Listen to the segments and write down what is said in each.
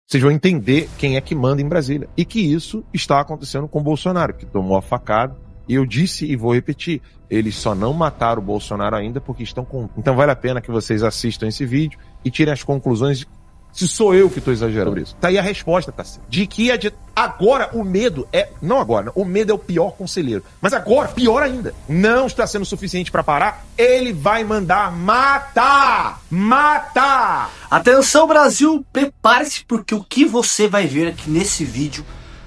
vocês vão entender quem é que manda em Brasília. E que isso está acontecendo com o Bolsonaro, que tomou a facada. E eu disse e vou repetir, eles só não mataram o Bolsonaro ainda porque estão com... Então vale a pena que vocês assistam esse vídeo e tirem as conclusões se sou eu que estou exagerando por isso. Tá aí a resposta, Tassi. De que agora o medo é... Não agora, o medo é o pior conselheiro. Mas agora, pior ainda, não está sendo suficiente para parar, ele vai mandar matar! Matar! Atenção, Brasil, prepare-se porque o que você vai ver aqui nesse vídeo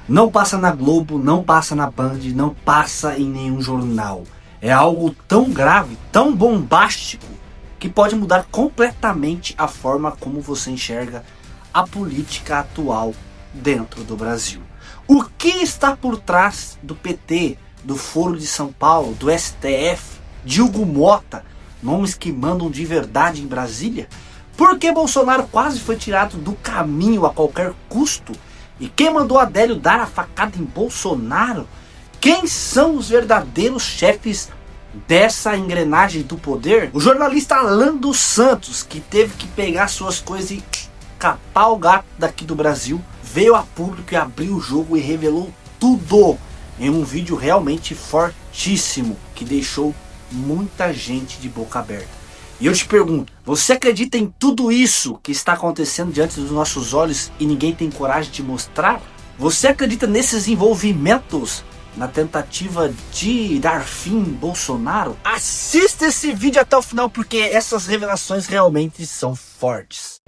não passa na Globo, não passa na Band, não passa em nenhum jornal. É algo tão grave, tão bombástico, que pode mudar completamente a forma como você enxerga a política atual dentro do Brasil. O que está por trás do PT, do Foro de São Paulo, do STF, de Hugo Mota, nomes que mandam de verdade em Brasília? Por que Bolsonaro quase foi tirado do caminho a qualquer custo? E quem mandou Adélio dar a facada em Bolsonaro? Quem são os verdadeiros chefes dessa engrenagem do poder? O jornalista Alan dos Santos, que teve que pegar suas coisas e capar o gato daqui do Brasil, veio a público e abriu o jogo e revelou tudo em um vídeo realmente fortíssimo, que deixou muita gente de boca aberta. E eu te pergunto, você acredita em tudo isso que está acontecendo diante dos nossos olhos e ninguém tem coragem de mostrar? Você acredita nesses envolvimentos na tentativa de dar fim em Bolsonaro? Assista esse vídeo até o final porque essas revelações realmente são fortes.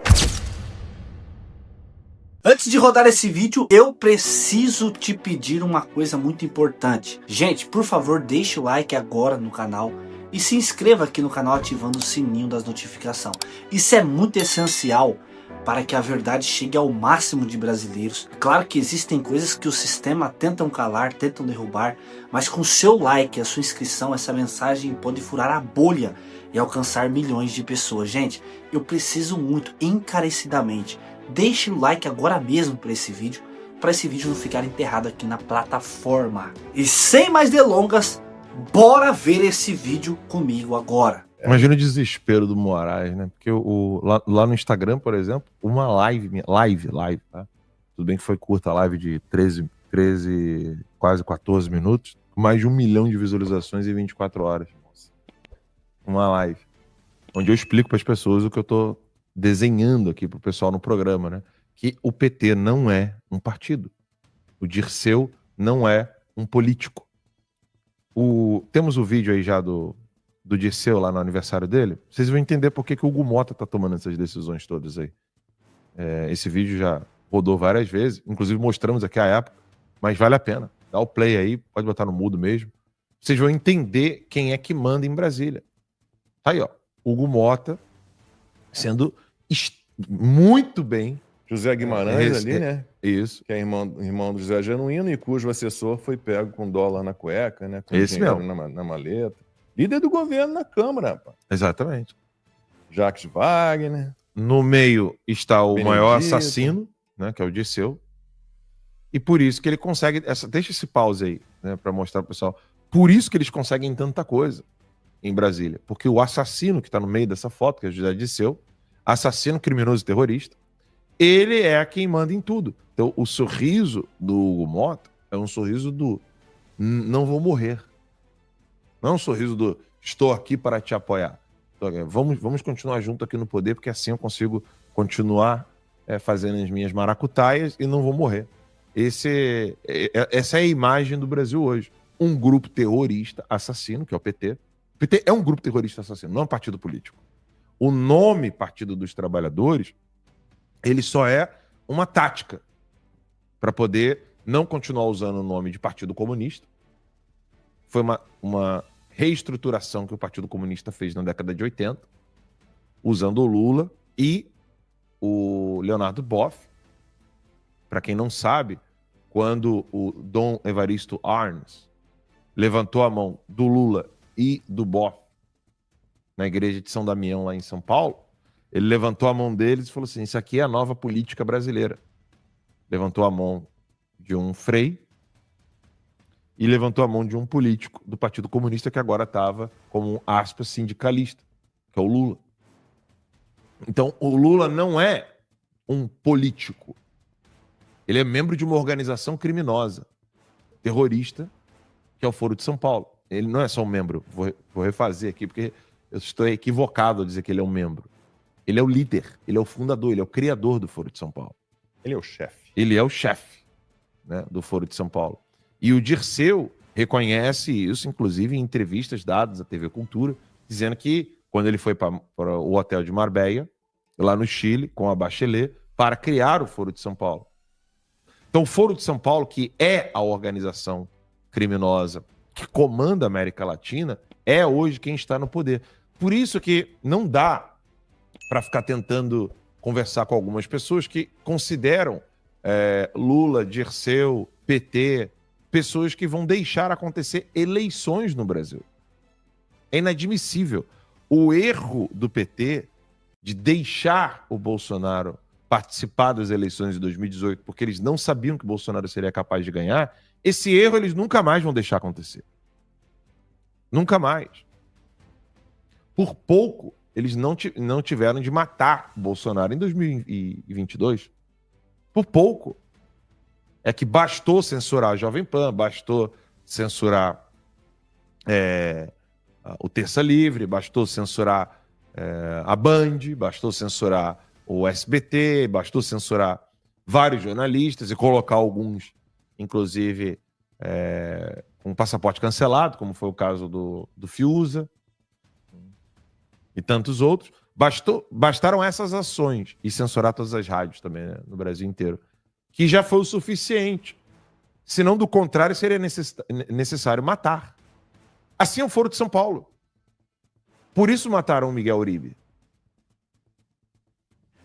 Antes de rodar esse vídeo, eu preciso te pedir uma coisa muito importante. Gente, por favor, deixe o like agora no canal e se inscreva aqui no canal ativando o sininho das notificações. Isso é muito essencial para que a verdade chegue ao máximo de brasileiros. Claro que existem coisas que o sistema tentam calar, tentam derrubar, mas com seu like, a sua inscrição, essa mensagem pode furar a bolha e alcançar milhões de pessoas. Gente, eu preciso muito, encarecidamente, deixe o like agora mesmo para esse vídeo não ficar enterrado aqui na plataforma. E sem mais delongas, bora ver esse vídeo comigo agora. Imagina o desespero do Moraes, né? Porque lá no Instagram, por exemplo, uma live, tá? Tudo bem que foi curta a live de 13, quase 14 minutos, mais de 1 milhão de visualizações em 24 horas. Uma live, onde eu explico para as pessoas o que eu tô desenhando aqui pro pessoal no programa, né? Que o PT não é um partido. O Dirceu não é um político. Temos o vídeo aí já do Dirceu lá no aniversário dele. Vocês vão entender por que o Hugo Mota tá tomando essas decisões todas aí. Esse vídeo já rodou várias vezes, inclusive mostramos aqui a época, mas vale a pena. Dá o play aí, pode botar no mudo mesmo. Vocês vão entender quem é que manda em Brasília. Tá aí, ó. Hugo Mota sendo muito bem... José Guimarães ali, né? Isso. Que é irmão do José Genuíno e cujo assessor foi pego com dólar na cueca, né? Com esse dinheiro mesmo. na maleta. Líder do governo na Câmara, rapaz. Exatamente. Jacques Wagner. No meio está o Benedito. maior assassino, né? Que é o Dirceu. E por isso que ele consegue... Deixa esse pause aí, né? Pra mostrar pro pessoal. Por isso que eles conseguem tanta coisa em Brasília. Porque o assassino que tá no meio dessa foto, que é o José Dirceu, assassino, criminoso e terrorista, ele é quem manda em tudo. Então, o sorriso do Hugo Mota é um sorriso do não vou morrer. Não é um sorriso do estou aqui para te apoiar. Vamos continuar junto aqui no poder, porque assim eu consigo continuar fazendo as minhas maracutaias e não vou morrer. Essa é a imagem do Brasil hoje. Um grupo terrorista assassino, que é o PT. O PT é um grupo terrorista assassino, não é um partido político. O nome Partido dos Trabalhadores, ele só é uma tática para poder não continuar usando o nome de Partido Comunista. Foi uma reestruturação que o Partido Comunista fez na década de 80, usando o Lula e o Leonardo Boff. Para quem não sabe, quando o Dom Evaristo Arns levantou a mão do Lula e do Boff na igreja de São Damião, lá em São Paulo, ele levantou a mão deles e falou assim, isso aqui é a nova política brasileira. Levantou a mão de um frei e levantou a mão de um político do Partido Comunista que agora estava como um, aspas, sindicalista, que é o Lula. Então, o Lula não é um político. Ele é membro de uma organização criminosa, terrorista, que é o Foro de São Paulo. Ele não é só um membro, vou refazer aqui, porque eu estou equivocado ao dizer que ele é um membro. Ele é o líder, ele é o fundador, ele é o criador do Foro de São Paulo. Ele é o chefe. Ele é o chefe, né, do Foro de São Paulo. E o Dirceu reconhece isso, inclusive em entrevistas dadas à TV Cultura, dizendo que quando ele foi para o hotel de Marbella, lá no Chile, com a Bachelet, para criar o Foro de São Paulo. Então, o Foro de São Paulo, que é a organização criminosa que comanda a América Latina, é hoje quem está no poder. Por isso que não dá para ficar tentando conversar com algumas pessoas que consideram Lula, Dirceu, PT, pessoas que vão deixar acontecer eleições no Brasil. É inadmissível. O erro do PT de deixar o Bolsonaro participar das eleições de 2018 porque eles não sabiam que o Bolsonaro seria capaz de ganhar, esse erro eles nunca mais vão deixar acontecer. Nunca mais. Por pouco, eles não tiveram de matar o Bolsonaro em 2022. Por pouco. É que bastou censurar a Jovem Pan, bastou censurar o Terça Livre, bastou censurar a Band, bastou censurar o SBT, bastou censurar vários jornalistas e colocar alguns, inclusive, com passaporte cancelado, como foi o caso do Fiuza e tantos outros. Bastaram essas ações e censurar todas as rádios também, né, no Brasil inteiro, que já foi o suficiente. Senão, do contrário, seria necessário matar. Assim é o Foro de São Paulo. Por isso mataram o Miguel Uribe.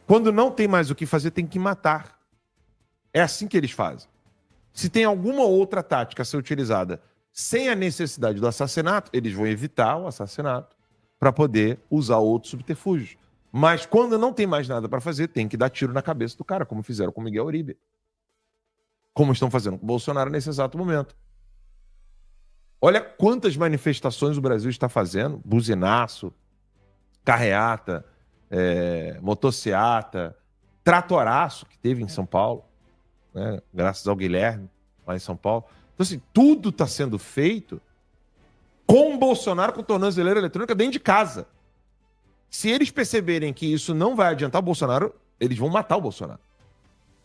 Quando não tem mais o que fazer, tem que matar. É assim que eles fazem. Se tem alguma outra tática a ser utilizada sem a necessidade do assassinato, eles vão evitar o assassinato para poder usar outros subterfúgios. Mas quando não tem mais nada para fazer, tem que dar tiro na cabeça do cara, como fizeram com o Miguel Uribe. Como estão fazendo com o Bolsonaro nesse exato momento. Olha quantas manifestações o Brasil está fazendo. Buzinaço, carreata, motociata, tratoraço que teve em São Paulo, né? Graças ao Guilherme, lá em São Paulo. Então, assim, tudo está sendo feito com o Bolsonaro com tornozeleira eletrônica dentro de casa. Se eles perceberem que isso não vai adiantar o Bolsonaro, eles vão matar o Bolsonaro.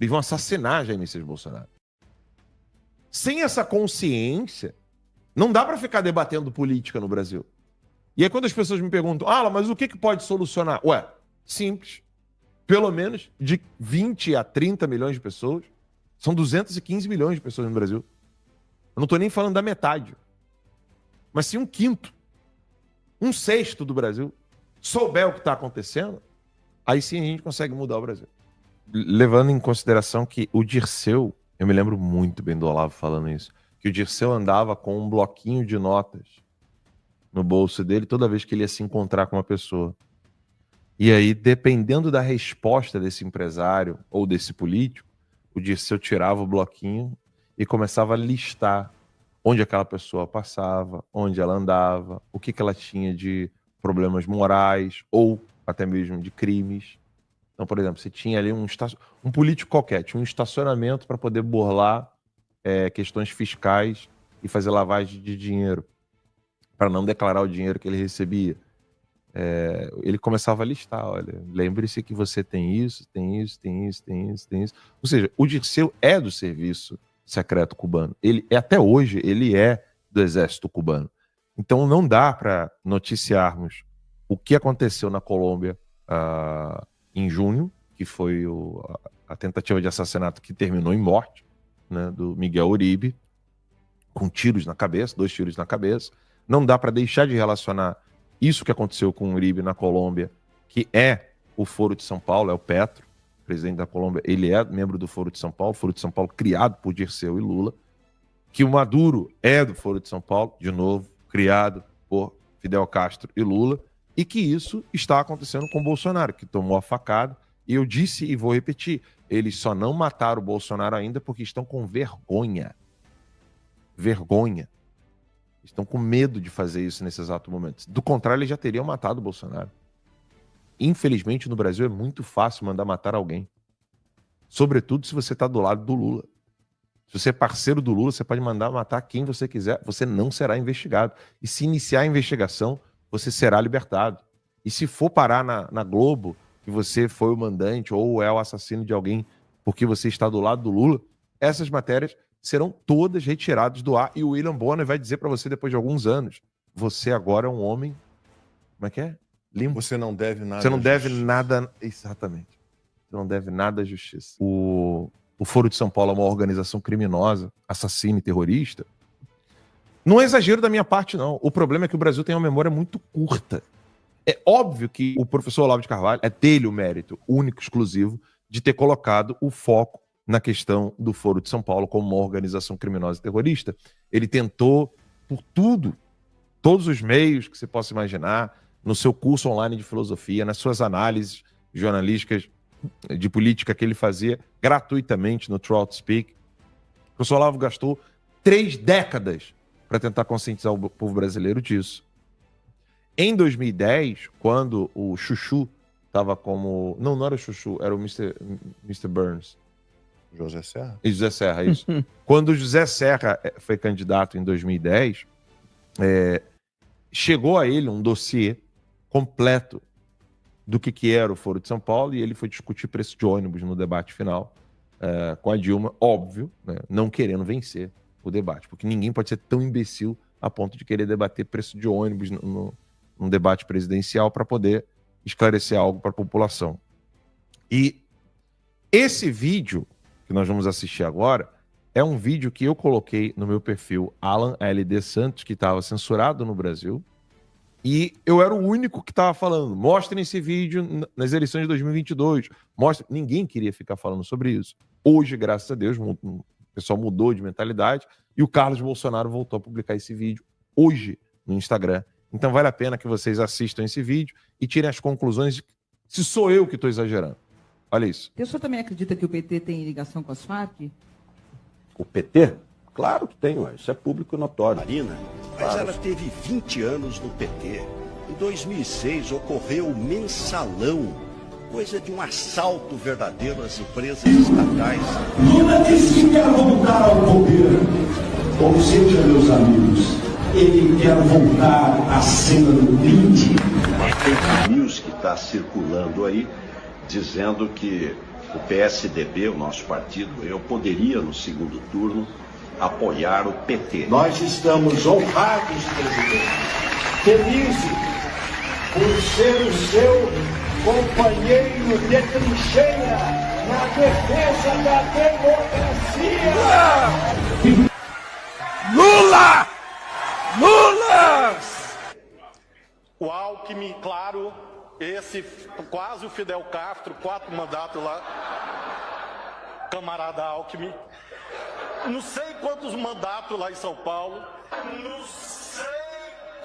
Eles vão assassinar Jair Messias Bolsonaro. Sem essa consciência, não dá para ficar debatendo política no Brasil. E aí quando as pessoas me perguntam, mas o que pode solucionar? Ué, simples. Pelo menos de 20 a 30 milhões de pessoas, são 215 milhões de pessoas no Brasil. Eu não estou nem falando da metade. Mas se 1/5, 1/6 do Brasil souber o que está acontecendo, aí sim a gente consegue mudar o Brasil. Levando em consideração que o Dirceu, eu me lembro muito bem do Olavo falando isso, que o Dirceu andava com um bloquinho de notas no bolso dele toda vez que ele ia se encontrar com uma pessoa. E aí, dependendo da resposta desse empresário ou desse político, o Dirceu tirava o bloquinho e começava a listar onde aquela pessoa passava, onde ela andava, o que ela tinha de problemas morais ou até mesmo de crimes. Então, por exemplo, você tinha ali um político qualquer, tinha um estacionamento para poder burlar questões fiscais e fazer lavagem de dinheiro, para não declarar o dinheiro que ele recebia. Ele começava a listar, olha, lembre-se que você tem isso, tem isso, tem isso, tem isso, tem isso. Ou seja, o Dirceu é do serviço secreto cubano. Até hoje, ele é do exército cubano. Então não dá para noticiarmos o que aconteceu na Colômbia em junho, que foi a tentativa de assassinato que terminou em morte, né, do Miguel Uribe, com tiros na cabeça, 2 tiros na cabeça. Não dá para deixar de relacionar isso que aconteceu com o Uribe na Colômbia, que é o Foro de São Paulo, é o Petro, presidente da Colômbia, ele é membro do Foro de São Paulo criado por Dirceu e Lula, que o Maduro é do Foro de São Paulo, de novo, criado por Fidel Castro e Lula, e que isso está acontecendo com o Bolsonaro, que tomou a facada, e eu disse e vou repetir, eles só não mataram o Bolsonaro ainda porque estão com vergonha. Vergonha. Estão com medo de fazer isso nesse exato momento. Do contrário, eles já teriam matado o Bolsonaro. Infelizmente, no Brasil é muito fácil mandar matar alguém. Sobretudo se você está do lado do Lula. Se você é parceiro do Lula, você pode mandar matar quem você quiser, você não será investigado. E se iniciar a investigação, você será libertado. E se for parar na Globo, que você foi o mandante ou é o assassino de alguém porque você está do lado do Lula, essas matérias serão todas retiradas do ar. E o William Bonner vai dizer para você depois de alguns anos, você agora é um homem, como é que é? Limpo. Você não deve nada. Você não deve nada, exatamente. Você não deve nada à justiça. O Foro de São Paulo é uma organização criminosa, assassina e terrorista. Não é exagero da minha parte, não. O problema é que o Brasil tem uma memória muito curta. É óbvio que o professor Olavo de Carvalho, é dele o mérito único, exclusivo, de ter colocado o foco na questão do Foro de São Paulo como uma organização criminosa e terrorista. Ele tentou, por tudo, todos os meios que você possa imaginar, no seu curso online de filosofia, nas suas análises jornalísticas de política que ele fazia gratuitamente no Throughout Speak. O professor Olavo gastou 3 décadas para tentar conscientizar o povo brasileiro disso. Em 2010, quando o Chuchu estava como... Não era o Chuchu, era o Mr. Burns. José Serra? José Serra, isso. Quando o José Serra foi candidato em 2010, chegou a ele um dossiê completo do que era o Foro de São Paulo, e ele foi discutir preço de ônibus no debate final com a Dilma, óbvio, né, não querendo vencer o debate, porque ninguém pode ser tão imbecil a ponto de querer debater preço de ônibus num debate presidencial para poder esclarecer algo para a população. E esse vídeo que nós vamos assistir agora é um vídeo que eu coloquei no meu perfil Alan LD Santos, que estava censurado no Brasil, e eu era o único que estava falando, mostrem esse vídeo nas eleições de 2022. Ninguém queria ficar falando sobre isso. Hoje, graças a Deus, o pessoal mudou de mentalidade e o Carlos Bolsonaro voltou a publicar esse vídeo hoje no Instagram. Então vale a pena que vocês assistam esse vídeo e tirem as conclusões de se sou eu que estou exagerando. Olha isso. O senhor também acredita que o PT tem ligação com as Farc? O PT? Claro que tem, isso é público notório. Marina, mas ela teve 20 anos no PT. Em 2006 ocorreu o mensalão, coisa de um assalto verdadeiro às empresas estatais. Lula disse que quer voltar ao poder. Ou seja, meus amigos, ele quer voltar à cena do brinde. Uma fake news que está circulando aí, dizendo que o PSDB, o nosso partido, eu poderia, no segundo turno, apoiar o PT. Nós estamos honrados, presidente, felizes por ser o seu companheiro de trincheira na defesa da democracia. Lula! Lula! O Alckmin, claro, esse quase o Fidel Castro, 4 mandatos lá, camarada Alckmin. Não sei quantos mandatos lá em São Paulo. Não sei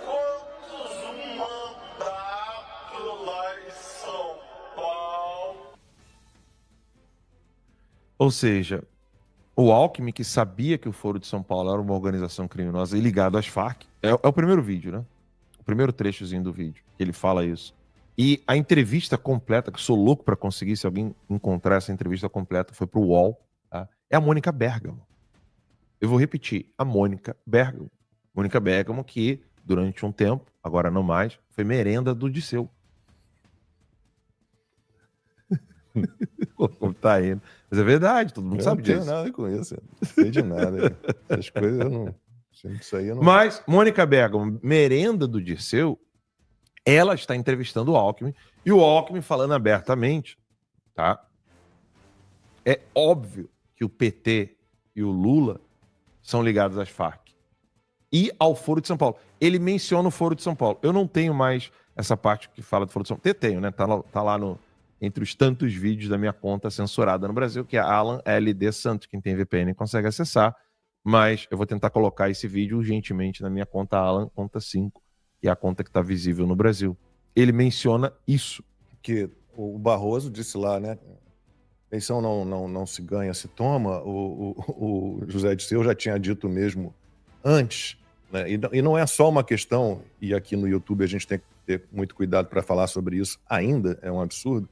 quantos mandatos lá em São Paulo. Ou seja, o Alckmin, que sabia que o Foro de São Paulo era uma organização criminosa e ligado às Farc, é o primeiro vídeo, né? O primeiro trechozinho do vídeo, que ele fala isso. E a entrevista completa, que sou louco para conseguir, se alguém encontrar essa entrevista completa, foi pro UOL, tá? É a Mônica Bergamo. Eu vou repetir, a Mônica Bergamo. Mônica Bergamo, que durante um tempo, agora não mais, foi merenda do Disseu. Como tá indo. Mas é verdade, todo mundo sabe disso. Eu não tenho nada com isso, não sei de nada. Essas coisas eu não... Isso aí eu não... Mas Mônica Bergamo, merenda do Disseu, ela está entrevistando o Alckmin, e o Alckmin falando abertamente, tá? É óbvio que o PT e o Lula são ligados às Farc e ao Foro de São Paulo. Ele menciona o Foro de São Paulo. Eu não tenho mais essa parte que fala do Foro de São Paulo. Tenho, né? Tá lá entre os tantos vídeos da minha conta censurada no Brasil, que é Alan LD Santos. Quem tem VPN consegue acessar, mas eu vou tentar colocar esse vídeo urgentemente na minha conta Alan, conta 5, que é a conta que está visível no Brasil. Ele menciona isso. Que o Barroso disse lá, né? Eleição não se ganha, se toma. O José Disseu já tinha dito mesmo antes, né? E não é só uma questão, e aqui no YouTube a gente tem que ter muito cuidado para falar sobre isso ainda, é um absurdo.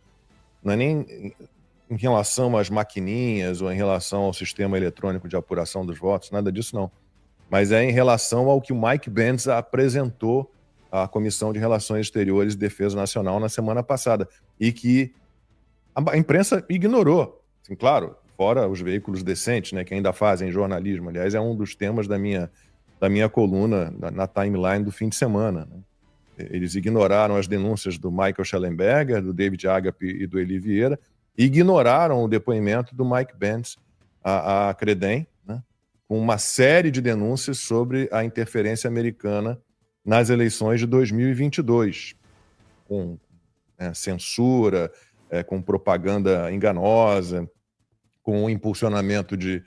Não é nem em relação às maquininhas ou em relação ao sistema eletrônico de apuração dos votos, nada disso não. Mas é em relação ao que o Mike Pence apresentou à Comissão de Relações Exteriores e Defesa Nacional na semana passada, e que a imprensa ignorou. Assim, claro, fora os veículos decentes, né, que ainda fazem jornalismo. Aliás, é um dos temas da minha coluna na timeline do fim de semana, né? Eles ignoraram as denúncias do Michael Schellenberger, do David Agape e do Eli Vieira, e ignoraram o depoimento do Mike Pence à Credem, né, com uma série de denúncias sobre a interferência americana nas eleições de 2022, com censura, com propaganda enganosa, com o impulsionamento de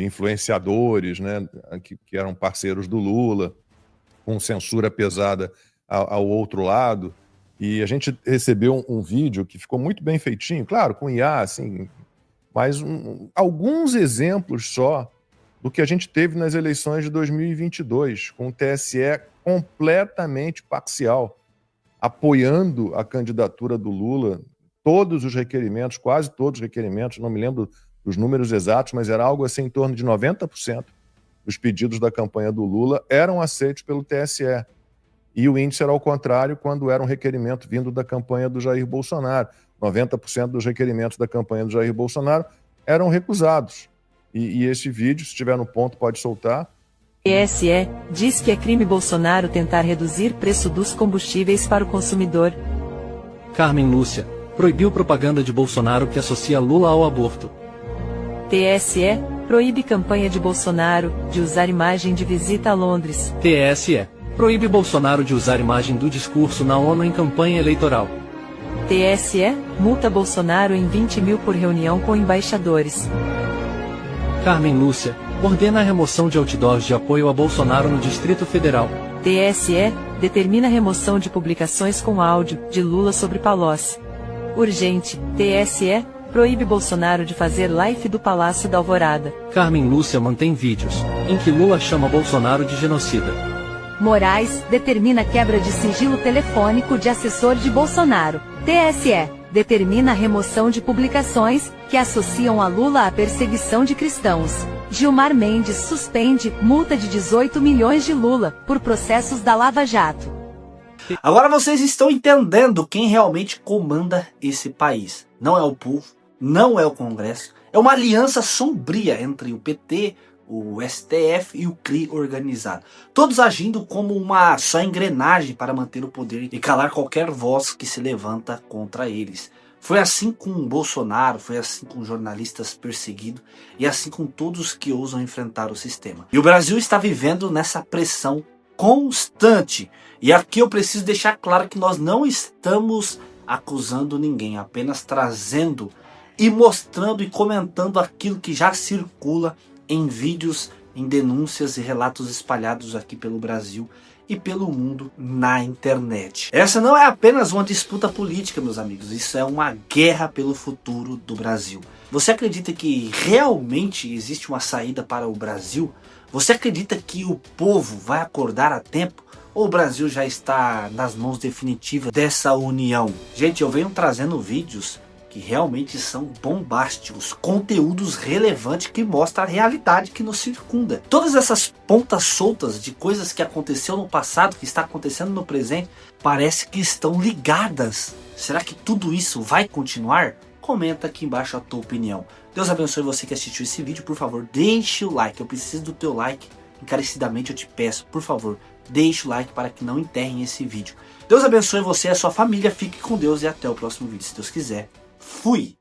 influenciadores, né, que eram parceiros do Lula, com censura pesada ao outro lado. E a gente recebeu um vídeo que ficou muito bem feitinho, claro, com IA, assim, mas alguns exemplos só do que a gente teve nas eleições de 2022, com o TSE completamente parcial, apoiando a candidatura do Lula, todos os requerimentos, quase todos os requerimentos, não me lembro dos números exatos, mas era algo assim em torno de 90% dos pedidos da campanha do Lula eram aceitos pelo TSE. E o índice era ao contrário quando era um requerimento vindo da campanha do Jair Bolsonaro. 90% dos requerimentos da campanha do Jair Bolsonaro eram recusados. E esse vídeo, se estiver no ponto, pode soltar. TSE diz que é crime Bolsonaro tentar reduzir preço dos combustíveis para o consumidor. Carmen Lúcia proibiu propaganda de Bolsonaro que associa Lula ao aborto. TSE proíbe campanha de Bolsonaro de usar imagem de visita a Londres. TSE proíbe Bolsonaro de usar imagem do discurso na ONU em campanha eleitoral. TSE multa Bolsonaro em 20 mil por reunião com embaixadores. Carmen Lúcia ordena a remoção de outdoors de apoio a Bolsonaro no Distrito Federal. TSE determina a remoção de publicações com áudio de Lula sobre Palocci. Urgente, TSE proíbe Bolsonaro de fazer live do Palácio da Alvorada. Carmen Lúcia mantém vídeos em que Lula chama Bolsonaro de genocida. Moraes determina quebra de sigilo telefônico de assessor de Bolsonaro. TSE determina a remoção de publicações que associam a Lula à perseguição de cristãos. Gilmar Mendes suspende multa de 18 milhões de Lula por processos da Lava Jato. Agora vocês estão entendendo quem realmente comanda esse país. Não é o povo, não é o Congresso, é uma aliança sombria entre o PT, o STF e o CRI organizado. Todos agindo como uma só engrenagem para manter o poder e calar qualquer voz que se levanta contra eles. Foi assim com Bolsonaro, foi assim com jornalistas perseguidos e assim com todos que ousam enfrentar o sistema. E o Brasil está vivendo nessa pressão constante. E aqui eu preciso deixar claro que nós não estamos acusando ninguém, apenas trazendo e mostrando e comentando aquilo que já circula em vídeos, em denúncias e relatos espalhados aqui pelo Brasil e pelo mundo na internet. Essa não é apenas uma disputa política, meus amigos, isso é uma guerra pelo futuro do Brasil. Você acredita que realmente existe uma saída para o Brasil? Você acredita que o povo vai acordar a tempo? Ou o Brasil já está nas mãos definitivas dessa união? Gente, eu venho trazendo vídeos que realmente são bombásticos, conteúdos relevantes que mostram a realidade que nos circunda. Todas essas pontas soltas de coisas que aconteceu no passado, que está acontecendo no presente, parece que estão ligadas. Será que tudo isso vai continuar? Comenta aqui embaixo a tua opinião. Deus abençoe você que assistiu esse vídeo. Por favor, deixe o like. Eu preciso do teu like. Encarecidamente eu te peço, por favor, deixe o like para que não enterrem esse vídeo. Deus abençoe você e a sua família. Fique com Deus e até o próximo vídeo, se Deus quiser. Fui!